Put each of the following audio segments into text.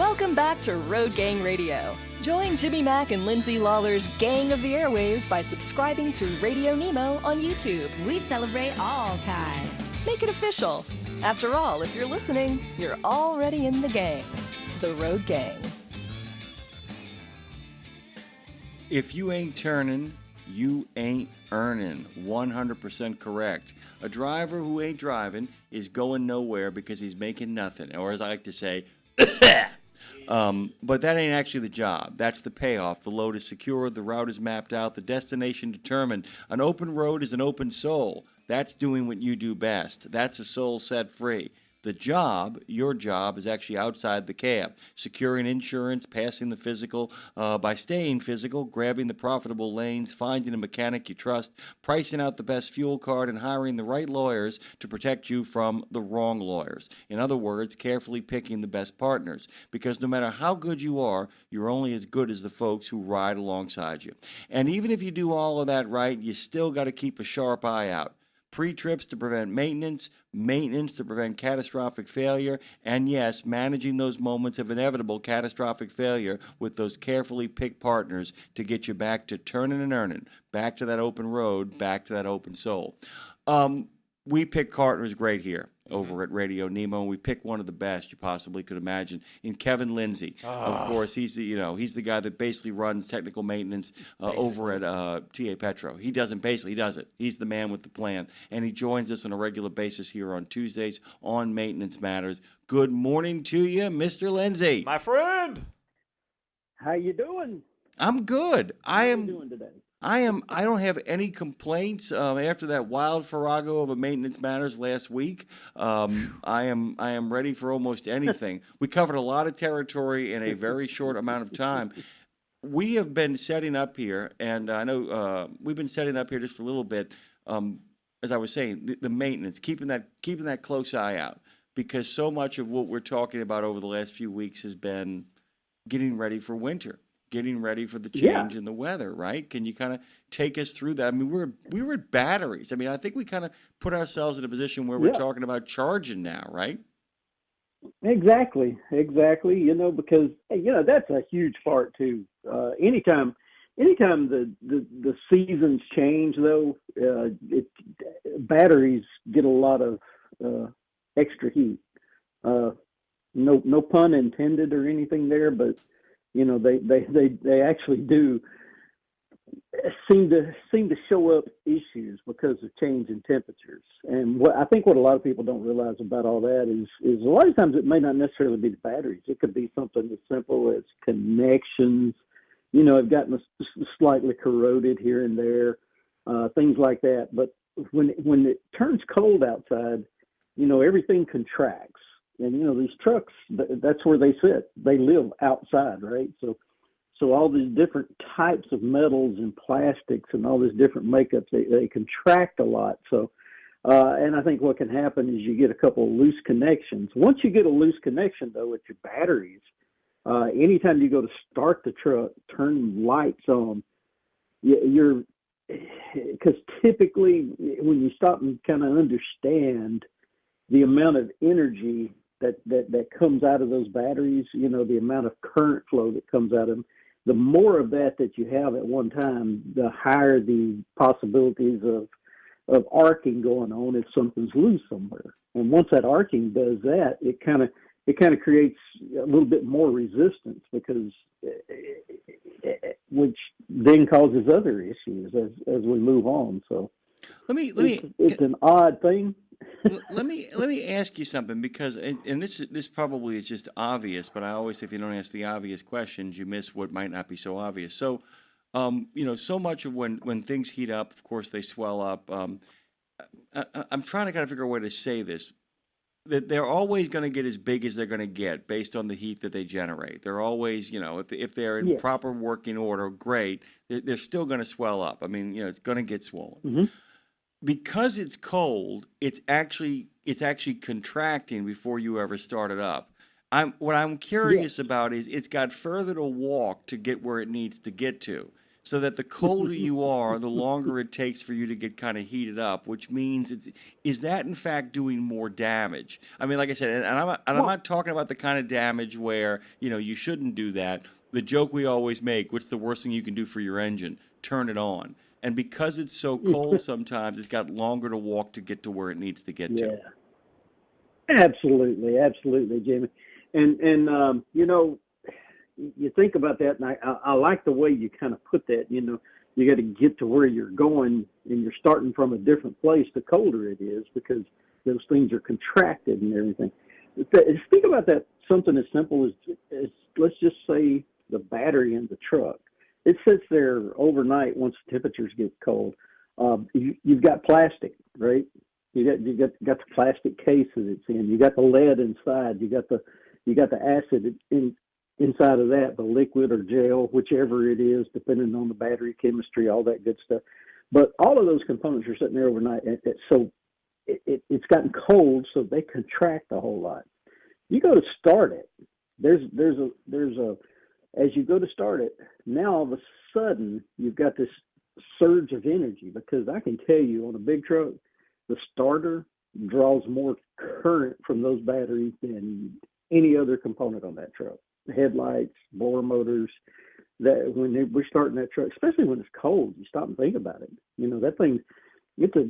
Welcome back to Road Gang Radio. Join Jimmy Mack and Lindsay Lawler's Gang of the Airwaves by subscribing to Radio Nemo on YouTube. We celebrate all kinds. Make it official. After all, if you're listening, you're already in the gang. The Road Gang. If you ain't turning, you ain't earning. 100% correct. A driver who ain't driving is going nowhere because he's making nothing. Or as I like to say, but that ain't actually the job. That's the payoff. The load is secure, the route is mapped out, the destination determined. An open road is an open soul. That's doing what you do best. That's a soul set free. The job, your job, is actually outside the cab. Securing insurance, passing the physical, by staying physical, grabbing the profitable lanes, finding a mechanic you trust, pricing out the best fuel card, and hiring the right lawyers to protect you from the wrong lawyers. In other words, carefully picking the best partners. Because no matter how good you are, you're only as good as the folks who ride alongside you. And even if you do all of that right, you still got to keep a sharp eye out. Pre-trips to prevent maintenance, maintenance to prevent catastrophic failure, and yes, managing those moments of inevitable catastrophic failure with those carefully picked partners to get you back to turning and earning, back to that open road, back to that open soul. We pick partners great here over at Radio Nemo, and we pick one of the best you possibly could imagine in Kevin Lindsey. Of course, he's the guy that basically runs technical maintenance over at TA Petro. He does it. He's the man with the plan, and he joins us on a regular basis here on Tuesdays on Maintenance Matters. Good morning to you, Mr. Lindsey. My friend. How you doing? I'm good. How you doing today? I don't have any complaints after that wild farrago of a Maintenance Matters last week. I am ready for almost anything. We covered a lot of territory in a very short amount of time. We have been setting up here, and I know we've been setting up here just a little bit. As I was saying, the maintenance, keeping that close eye out, because so much of what we're talking about over the last few weeks has been getting ready for winter. Getting ready for the change in the weather, right? Can you kind of take us through that? I mean, we were at batteries. I mean, I think we kind of put ourselves in a position where we're talking about charging now, right? Exactly. Because that's a huge part too. Anytime the seasons change, though, batteries get a lot of extra heat. No pun intended or anything there, but they actually do seem to show up issues because of change in temperatures. And what a lot of people don't realize about all that is a lot of times it may not necessarily be the batteries. It could be something as simple as connections, have gotten slightly corroded here and there, things like that. But when it turns cold outside, everything contracts. And, these trucks, that's where they sit. They live outside, right? So all these different types of metals and plastics and all these different makeups, they contract a lot. So, and I think what can happen is you get a couple of loose connections. Once you get a loose connection, though, with your batteries, anytime you go to start the truck, turn lights on, because typically when you stop and kind of understand the amount of energy that comes out of those batteries, the amount of current flow that comes out of them, the more of that you have at one time, the higher the possibilities of arcing going on if something's loose somewhere. And once that arcing does that, it kind of creates a little bit more resistance, because which then causes other issues as we move on. So it's an odd thing. Let me ask you something, because and this probably is just obvious, but I always say if you don't ask the obvious questions, you miss what might not be so obvious. So, so much of when things heat up, of course they swell up. I'm trying to kind of figure out a way to say this. That they're always going to get as big as they're going to get based on the heat that they generate. They're always, if they're in proper working order, great. They're still going to swell up. I mean, it's going to get swollen. Mm-hmm. Because it's cold, it's actually contracting before you ever start it up. What I'm curious about is it's got further to walk to get where it needs to get to. so that the colder you are, the longer it takes for you to get kind of heated up, which means is that in fact doing more damage? I mean, like I said, and I'm not talking about the kind of damage where, you shouldn't do that. The joke we always make, what's the worst thing you can do for your engine? Turn it on. And because it's so cold sometimes, it's got longer to walk to get to where it needs to get to. Absolutely, Jimmy. And you think about that, and I like the way you kind of put that. You got to get to where you're going, and you're starting from a different place. The colder it is, because those things are contracted and everything. Think about that. Something as simple as let's just say the battery in the truck. It sits there overnight once the temperatures get cold. You've got plastic, right? You got the plastic case that it's in. You got the lead inside. You got the acid inside of that, the liquid or gel, whichever it is, depending on the battery chemistry, all that good stuff. But all of those components are sitting there overnight, so it's gotten cold, so they contract a whole lot. You go to start it. There's a as you go to start it, now all of a sudden you've got this surge of energy, because I can tell you on a big truck, the starter draws more current from those batteries than any other component on that truck. The headlights, blower motors, that when we're starting that truck, especially when it's cold, you stop and think about it. That thing, it's a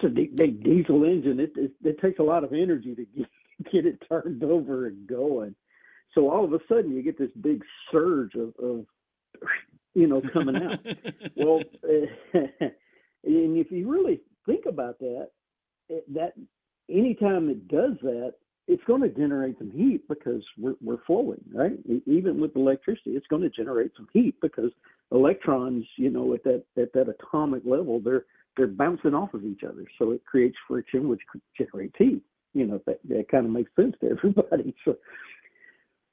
big diesel engine. It takes a lot of energy to get it turned over and going. So all of a sudden you get this big surge of coming out. Well, and if you really think about that anytime it does that, it's going to generate some heat, because we're flowing, right? Even with electricity, it's going to generate some heat, because electrons, at that atomic level, they're bouncing off of each other. So it creates friction, which generates heat. That kind of makes sense to everybody. So,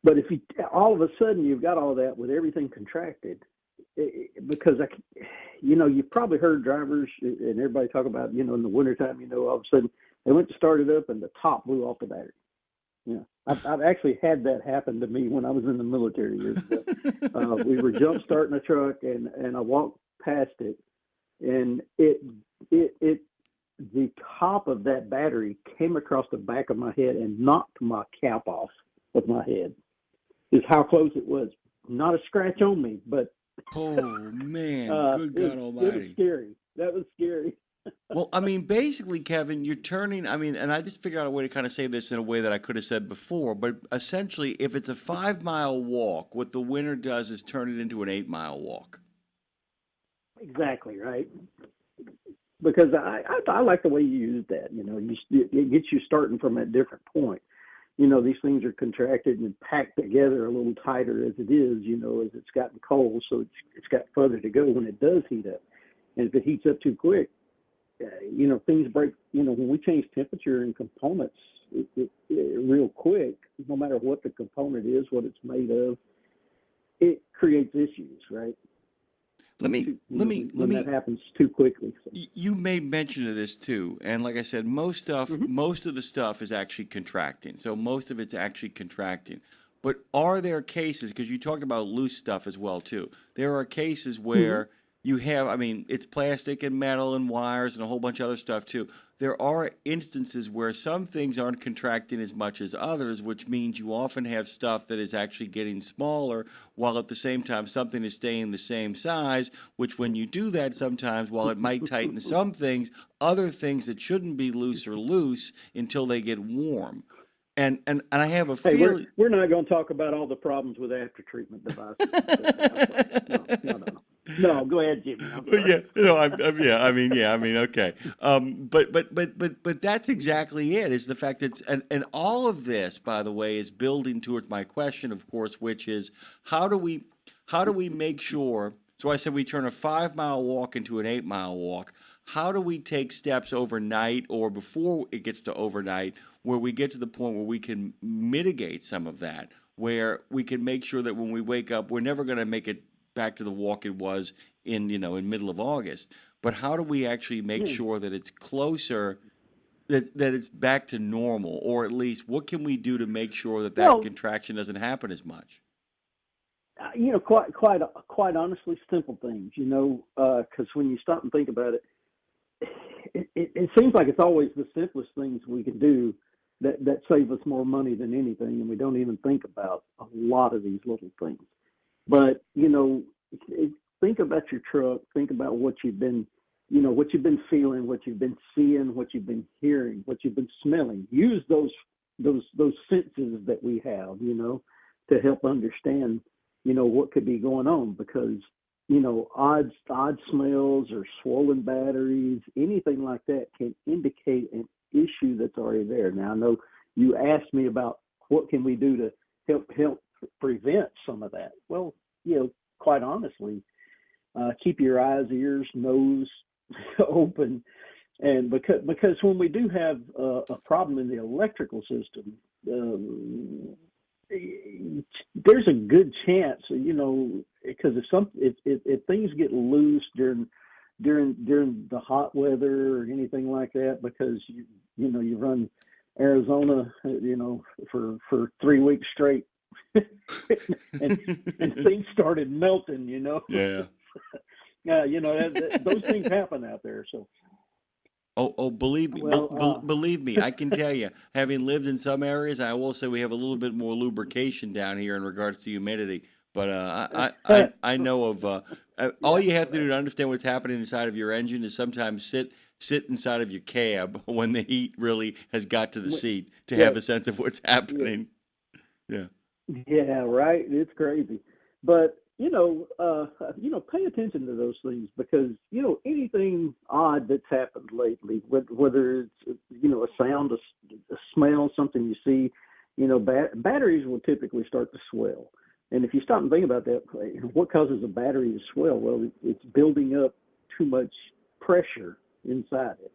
but if you all of a sudden you've got all that with everything contracted, because you've probably heard drivers and everybody talk about, in the wintertime, all of a sudden they went to start it up and the top blew off the battery. I've actually had that happen to me when I was in the military years ago. We were jump starting a truck, and I walked past it, and the top of that battery came across the back of my head and knocked my cap off of my head. Is how close it was. Not a scratch on me, but oh man, good God Almighty! It was scary. That was scary. Well, I mean, basically, Kevin, you're turning. I mean, and I just figured out a way to kind of say this in a way that I could have said before. But essentially, if it's a 5-mile walk, what the winter does is turn it into an 8-mile walk. Exactly right. Because I like the way you use that. It gets you starting from a different point. These things are contracted and packed together a little tighter as it is, as it's gotten cold. So it's got further to go when it does heat up. And if it heats up too quick, things break. When we change temperature and components it real quick, no matter what the component is, what it's made of, it creates issues, right? Let me that happens too quickly. So. You made mention of this too, and like I said, most of the stuff is actually contracting. So most of it's actually contracting. But are there cases, because you talked about loose stuff as well too, there are cases where you have, I mean, it's plastic and metal and wires and a whole bunch of other stuff too. There are instances where some things aren't contracting as much as others, which means you often have stuff that is actually getting smaller, while at the same time something is staying the same size, which when you do that sometimes, while it might tighten some things, other things that shouldn't be loose are loose until they get warm. And I have a feeling... We're not going to talk about all the problems with after treatment devices. No, go ahead, Jimmy. Okay. But that's exactly it. Is the fact that and all of this, by the way, is building towards my question, of course, which is how do we make sure? So I said we turn a 5-mile walk into an 8-mile walk. How do we take steps overnight or before it gets to overnight, where we get to the point where we can mitigate some of that, where we can make sure that when we wake up, we're never going to make it back to the walk it was in middle of August. But how do we actually make sure that it's closer, that it's back to normal, or at least what can we do to make sure that contraction doesn't happen as much? quite honestly, simple things. Because when you stop and think about it, it seems like it's always the simplest things we can do that save us more money than anything, and we don't even think about a lot of these little things. But think about your truck. Think about what you've been, what you've been feeling, what you've been seeing, what you've been hearing, what you've been smelling. Use those senses that we have, to help understand, what could be going on, because odd smells or swollen batteries, anything like that can indicate an issue that's already there. Now, I know you asked me about what can we do to help prevent some of that. Well, quite honestly, keep your eyes, ears, nose open, and because when we do have a problem in the electrical system, there's a good chance, because if things get loose during the hot weather or anything like that, because you run Arizona, for 3 weeks straight, and things started melting, Yeah. those things happen out there. So. Oh, believe me, Well, believe me, I can tell you, having lived in some areas, I will say we have a little bit more lubrication down here in regards to humidity. But I know of all you have to do to understand what's happening inside of your engine is sometimes sit inside of your cab when the heat really has got to the seat to have a sense of what's happening. Yeah. Yeah, right. It's crazy, but pay attention to those things, because anything odd that's happened lately, whether it's a sound, a smell, something you see, batteries will typically start to swell. And if you stop and think about that, what causes a battery to swell? Well, it's building up too much pressure inside it.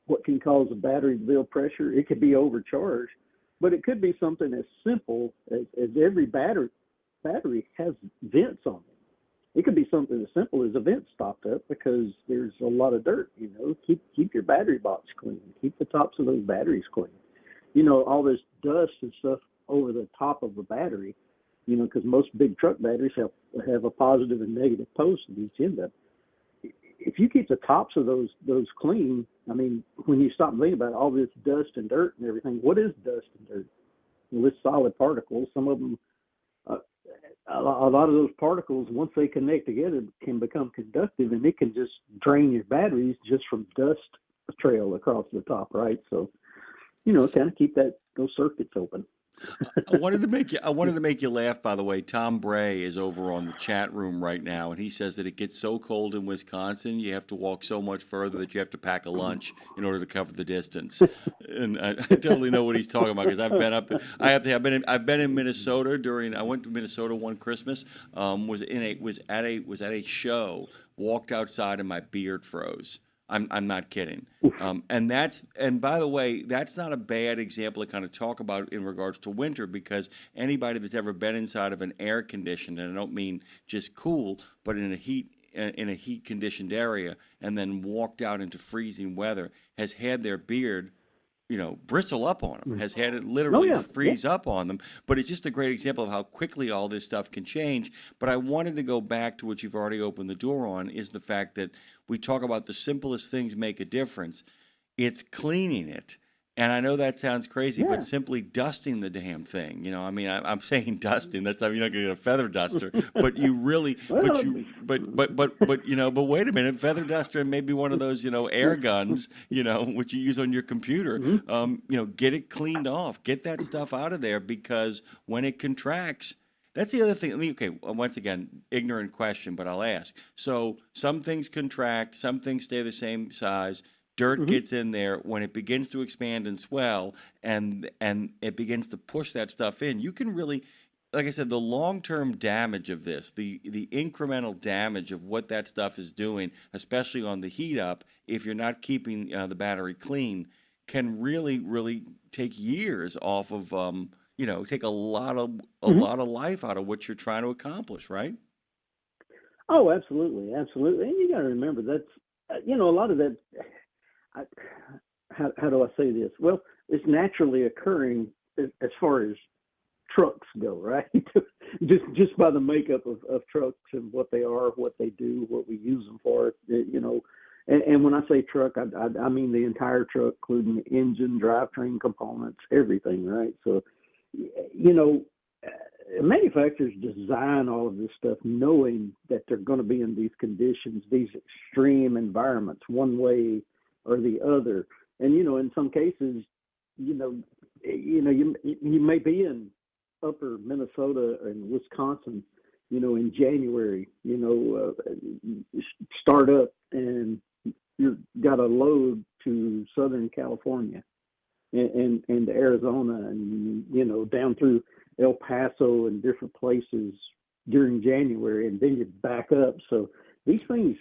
What can cause a battery to build pressure? It could be overcharged, but it could be something as simple as every battery has vents on them. It could be something as simple as a vent stopped up because there's a lot of dirt. Keep your battery box clean. Keep the tops of those batteries clean. All this dust and stuff over the top of a battery, because most big truck batteries have a positive and negative post at each end of it. If you keep the tops of those clean, I mean, when you stop and think about all this dust and dirt and everything, what is dust and dirt? Well, it's solid particles. Some of them, a lot of those particles, once they connect together, can become conductive, and it can just drain your batteries just from dust trail across the top, right? So, kind of keep those circuits open. I wanted to make you laugh, by the way. Tom Bray is over on the chat room right now, and he says that it gets so cold in Wisconsin, you have to walk so much further that you have to pack a lunch in order to cover the distance. And I totally know what he's talking about, because I've been up. I've been in Minnesota I went to Minnesota one Christmas. Was at a show. Walked outside and my beard froze. I'm not kidding. And by the way, that's not a bad example to kind of talk about in regards to winter, because anybody that's ever been inside of an air conditioned, and I don't mean just cool, but in a heat conditioned area, and then walked out into freezing weather, has had their beard bristle up on them, has had it literally freeze up on them. But it's just a great example of how quickly all this stuff can change. But I wanted to go back to what you've already opened the door on, is the fact that we talk about the simplest things make a difference. It's cleaning it. And I know that sounds crazy, but simply dusting the damn thing, I'm saying dusting. That's you're not going to get a feather duster, but you really, but wait a minute, feather duster and maybe one of those, air guns, which you use on your computer, get it cleaned off, get that stuff out of there, because when it contracts, that's the other thing. Okay, once again, ignorant question, but I'll ask. So some things contract, some things stay the same size. Dirt gets in there. When it begins to expand and swell, and it begins to push that stuff in, you can really, like I said, the long-term damage of this, the incremental damage of what that stuff is doing, especially on the heat up, if you're not keeping the battery clean, can really, really take years off of, take a lot of life out of what you're trying to accomplish, right? Oh, absolutely, absolutely. And you got to remember that's, a lot of that. How do I say this? Well, it's naturally occurring as far as trucks go, right? just by the makeup of trucks and what they are, what they do, what we use them for, And when I say truck, I mean the entire truck, including the engine, drivetrain components, everything, right? So, manufacturers design all of this stuff knowing that they're going to be in these conditions, these extreme environments, one way or the other. And, in some cases, you may be in upper Minnesota and Wisconsin, in January, start up and you've got a load to Southern California and to Arizona and, down through El Paso and different places during January, and then you back up. So these things,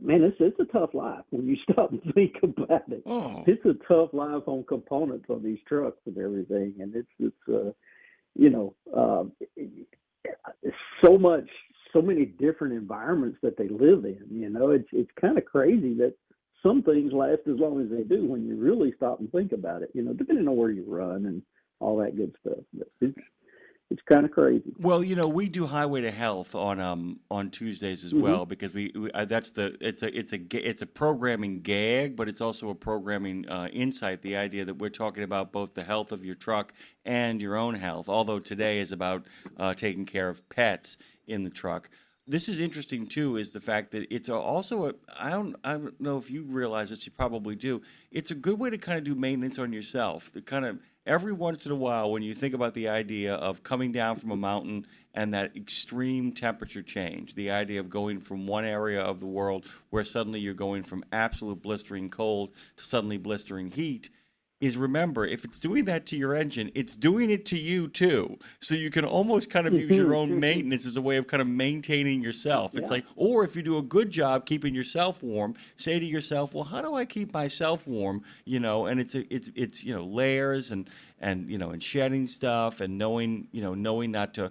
man, it's a tough life when you stop and think about it. Oh. It's a tough life on components on these trucks and everything, and so many different environments that they live in. It's kind of crazy that some things last as long as they do when you really stop and think about it. Depending on where you run and all that good stuff. But it's kind of crazy. Well, we do Highway to Health on Tuesdays as well, because it's a programming gag, but it's also a programming insight. The idea that we're talking about both the health of your truck and your own health. Although today is about taking care of pets in the truck. This is interesting too, is the fact that it's also I don't know if you realize this, you probably do. It's a good way to kind of do maintenance on yourself. The kind of every once in a while, when you think about the idea of coming down from a mountain and that extreme temperature change, the idea of going from one area of the world where suddenly you're going from absolute blistering cold to suddenly blistering heat, is remember, if it's doing that to your engine, it's doing it to you too. So you can almost kind of use your own maintenance as a way of kind of maintaining yourself. It's like, or if you do a good job keeping yourself warm, say to yourself, well, how do I keep myself warm? And it's layers and shedding stuff and knowing not to,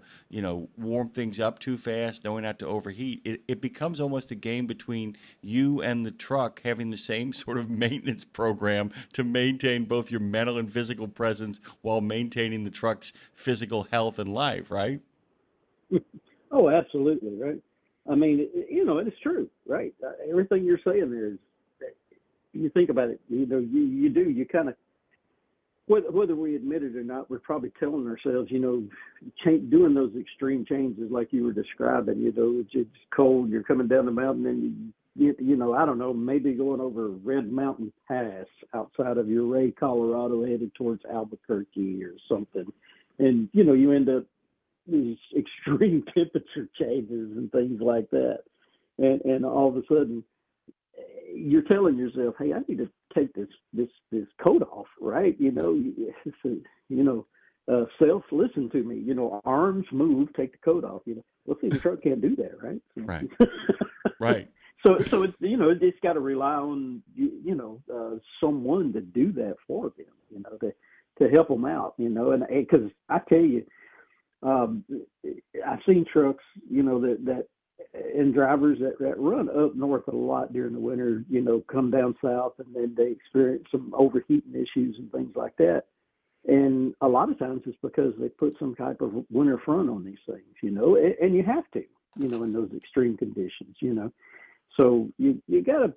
warm things up too fast, knowing not to overheat. It becomes almost a game between you and the truck having the same sort of maintenance program to maintain both your mental and physical presence while maintaining the truck's physical health and life, right? Oh, absolutely, right. I mean, it's true, right? Everything you're saying there is, you think about it, you kind of, whether we admit it or not, we're probably telling ourselves, doing those extreme changes like you were describing, it's cold, you're coming down the mountain and I don't know, maybe going over Red Mountain Pass outside of Ouray, Colorado, headed towards Albuquerque or something. And, you end up these extreme temperature changes and things like that. And all of a sudden, you're telling yourself, hey, I need to take this coat off, right? Self, listen to me, arms move, take the coat off, Well, see, the truck can't do that, right? Right. Right. So it's, it's got to rely on, someone to do that for them, to help them out, and because I tell you, I've seen trucks, that and drivers that run up north a lot during the winter, come down south and then they experience some overheating issues and things like that. And a lot of times it's because they put some type of winter front on these things, and you have to, in those extreme conditions, So you gotta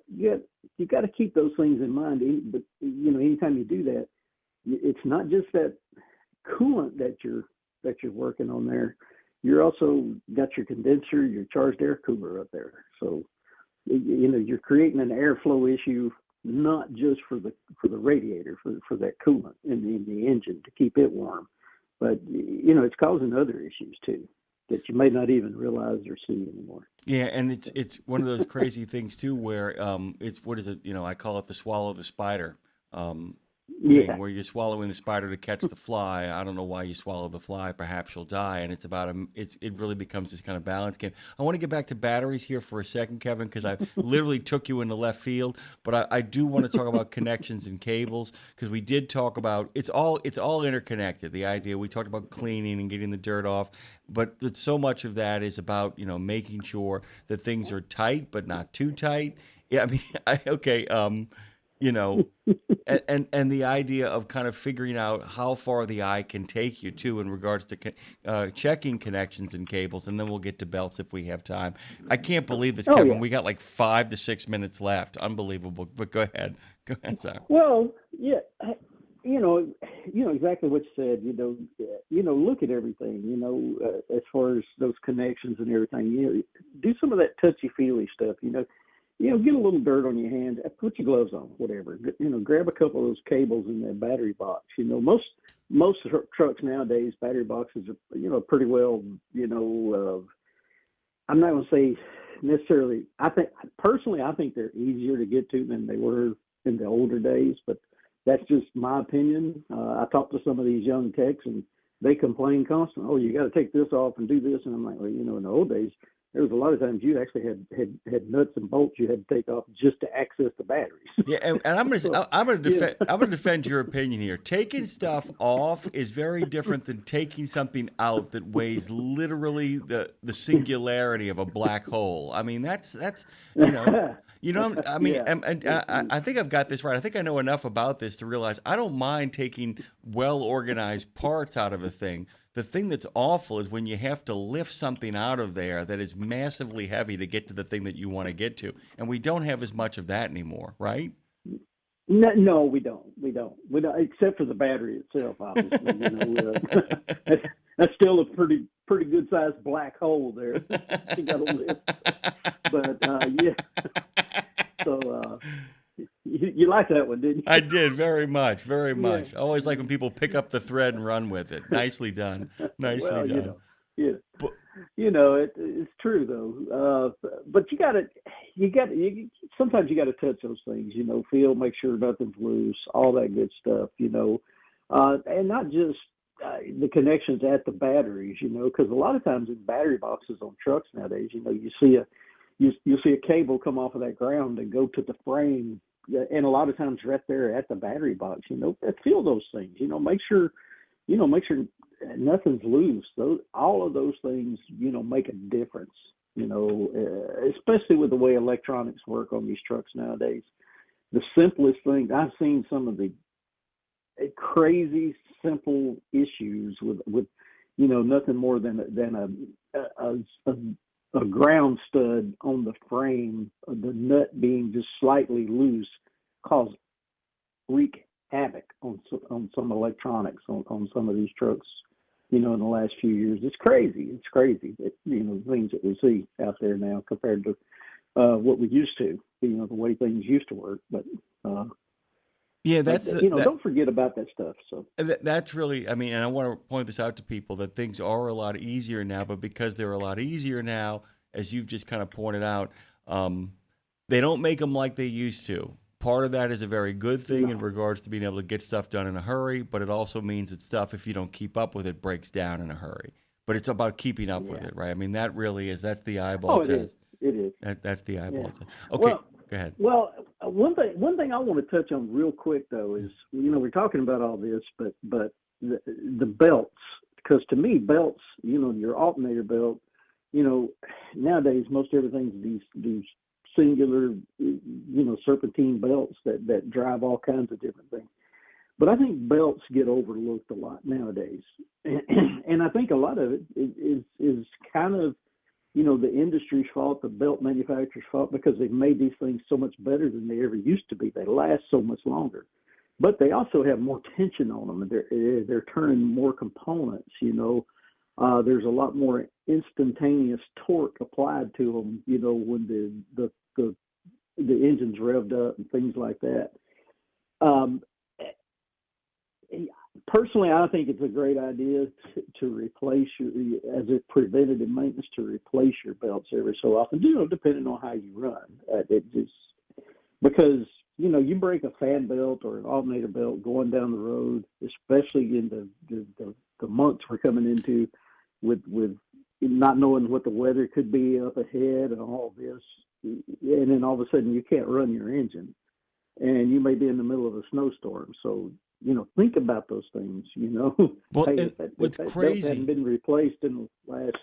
keep those things in mind. But anytime you do that, it's not just that coolant that you're working on there. You're also got your condenser, your charged air cooler up there. So you're creating an airflow issue, not just for the radiator, for that coolant in the engine to keep it warm, but it's causing other issues too that you may not even realize or see anymore. Yeah, and it's one of those crazy things too, where it's what is it? I call it the swallow the spider thing, where you're swallowing the spider to catch the fly. I don't know why you swallow the fly. Perhaps you'll die. And it's about it really becomes this kind of balance game. I want to get back to batteries here for a second, Kevin, because I literally took you into left field. But I do want to talk about connections and cables, because we did talk about it's all interconnected. The idea we talked about cleaning and getting the dirt off, but so much of that is about making sure that things are tight but not too tight. Yeah, I mean, you know, and the idea of kind of figuring out how far the eye can take you too in regards to checking connections and cables, and then we'll get to belts if we have time. I can't believe this, Oh Kevin. yeah. We got like 5 to 6 minutes left. Unbelievable. But go ahead. Go ahead, sir. Well, yeah, you know, exactly what you said. Look at everything. As far as those connections and everything. Do some of that touchy feely stuff. Get a little dirt on your hand. Put your gloves on, whatever. Grab a couple of those cables in that battery box. Most trucks nowadays, battery boxes are, pretty well. I'm not going to say necessarily. I think they're easier to get to than they were in the older days, but that's just my opinion. I talked to some of these young techs, and they complain constantly. Oh, you got to take this off and do this, and I'm like, well, in the old days, there was a lot of times you actually had nuts and bolts you had to take off just to access the batteries. Yeah, and I'm gonna defend your opinion here. Taking stuff off is very different than taking something out that weighs literally the singularity of a black hole. I mean, that's I mean, Yeah. I think I've got this right. I think I know enough about this to realize I don't mind taking well organized parts out of a thing. The thing that's awful is when you have to lift something out of there that is massively heavy to get to the thing that you want to get to. And we don't have as much of that anymore, right? No, we don't. We don't, except for the battery itself, obviously. That's still a pretty good sized black hole there. You got to lift. But, yeah. So, you liked that one, didn't you? I did very much, very much. Yeah. I always like when people pick up the thread and run with it. Nicely done. Nicely Well, done. yeah. But, It's true though. But sometimes you got to touch those things, feel, make sure nothing's loose, all that good stuff, and not just the connections at the batteries, because a lot of times in battery boxes on trucks nowadays, you see you'll see a cable come off of that ground and go to the frame, and a lot of times right there at the battery box, feel those things, make sure nothing's loose. All of those things, make a difference, especially with the way electronics work on these trucks nowadays. The simplest thing, I've seen some of the crazy simple issues with nothing more than a ground stud on the frame, the nut being just slightly loose, wreak havoc on some electronics on some of these trucks. In the last few years, it's crazy. It's crazy. The things that we see out there now compared to what we used to. The way things used to work. But yeah, don't forget about that stuff. So that's really, I mean, and I want to point this out to people that things are a lot easier now, but because they're a lot easier now, as you've just kind of pointed out, they don't make them like they used to. Part of that is a very good thing in regards to being able to get stuff done in a hurry, but it also means that stuff, if you don't keep up with it, breaks down in a hurry. But it's about keeping up with it, right? I mean, that's the eyeball test. It is. That's the eyeball test. Okay, Well, go ahead. Well, one thing I want to touch on real quick though is we're talking about all this, but the belts, because to me belts, your alternator belt, nowadays most everything's these singular, serpentine belts that drive all kinds of different things. But I think belts get overlooked a lot nowadays, and I think a lot of it is kind of the industry's fault, the belt manufacturer's fault, because they've made these things so much better than they ever used to be. They last so much longer, but they also have more tension on them, and they're turning more components. There's a lot more instantaneous torque applied to them. When the engine's revved up and things like that. Personally, I think it's a great idea to replace as a preventative maintenance, to replace your belts every so often, depending on how you run. Because, you break a fan belt or an alternator belt going down the road, especially in the months we're coming into with not knowing what the weather could be up ahead and all this. And then all of a sudden you can't run your engine and you may be in the middle of a snowstorm. So, think about those things, Well, hey, what's that crazy belt hadn't been replaced in the last,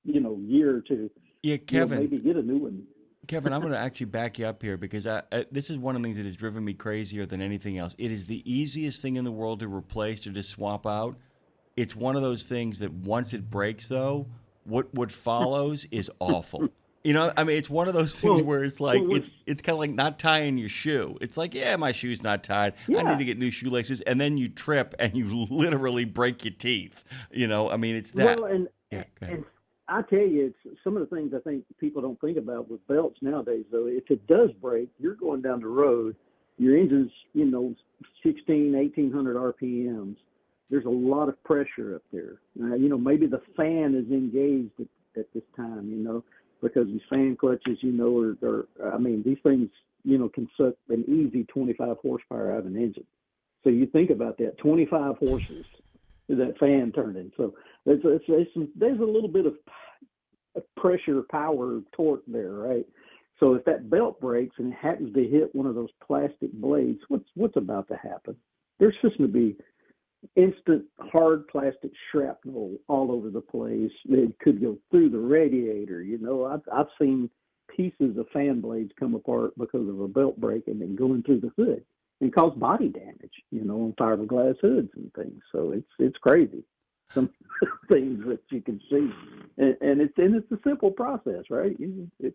year or two. Yeah, Kevin. Maybe get a new one. Kevin, I'm going to actually back you up here because this is one of the things that has driven me crazier than anything else. It is the easiest thing in the world to replace or to swap out. It's one of those things that once it breaks, though, what follows is awful. You know, I mean, it's one of those things where it's like it's kind of like not tying your shoe. It's like, yeah, my shoe's not tied. I need to get new shoelaces, and then you trip and you literally break your teeth. You know, I mean, it's that. Well, and I tell you, it's some of the things I think people don't think about with belts nowadays. Though, if it does break, you're going down the road. Your engine's, 1,800 RPMs. There's a lot of pressure up there. Maybe the fan is engaged at this time, because these fan clutches, these things, can suck an easy 25 horsepower out of an engine. So you think about that, 25 horses, that fan turning. So there's a little bit of pressure, power, torque there, right? So if that belt breaks and it happens to hit one of those plastic blades, what's about to happen? There's just going to be instant hard plastic shrapnel all over the place. It could go through the radiator. I've seen pieces of fan blades come apart because of a belt break and then going through the hood and cause body damage, on fiberglass hoods and things. So it's crazy. Some things that you can see, and it's a simple process, right? It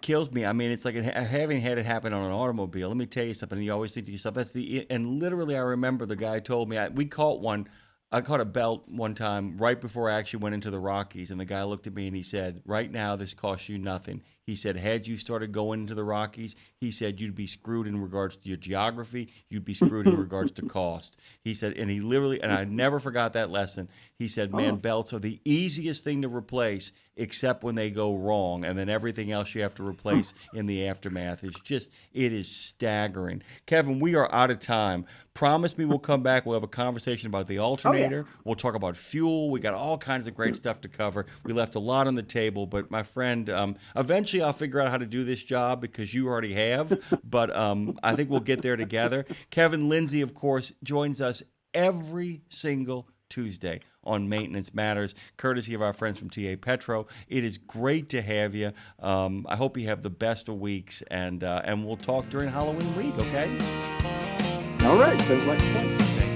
kills me. I mean, it's like having had it happen on an automobile. Let me tell you something. You always think to yourself, and literally I remember the guy told me, I caught a belt one time right before I actually went into the Rockies, and the guy looked at me and he said, right now this costs you nothing. He said, had you started going into the Rockies, he said, you'd be screwed in regards to your geography. You'd be screwed in regards to cost. He said, and he literally, and I never forgot that lesson. He said, man, belts are the easiest thing to replace except when they go wrong. And then everything else you have to replace in the aftermath. It is staggering. Kevin, we are out of time. Promise me we'll come back. We'll have a conversation about the alternator. We'll talk about fuel. We got all kinds of great stuff to cover. We left a lot on the table, but my friend, eventually I'll figure out how to do this job because you already have, but I think we'll get there together. Kevin Lindsey, of course, joins us every single Tuesday on Maintenance Matters, courtesy of our friends from TA Petro. It is great to have you. I hope you have the best of weeks, and we'll talk during Halloween week, okay? All right. Sounds like fun.